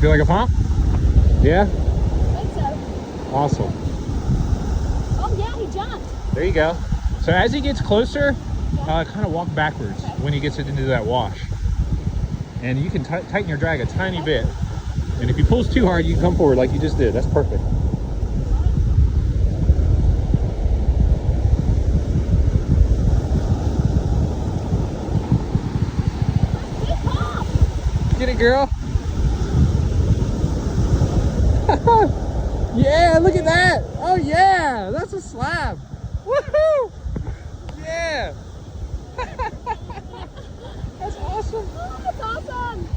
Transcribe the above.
Feel like a pump? Yeah? I think so. Awesome. Oh yeah, he jumped. There you go. So as he gets closer, kind of walk backwards when he gets it into that wash. And you can tighten your drag a tiny bit. And if he pulls too hard, you can come forward like you just did. That's perfect. Get it, girl. Yeah, look at that. Oh yeah, that's a slab. Woohoo! Yeah. That's awesome. Oh, that's awesome.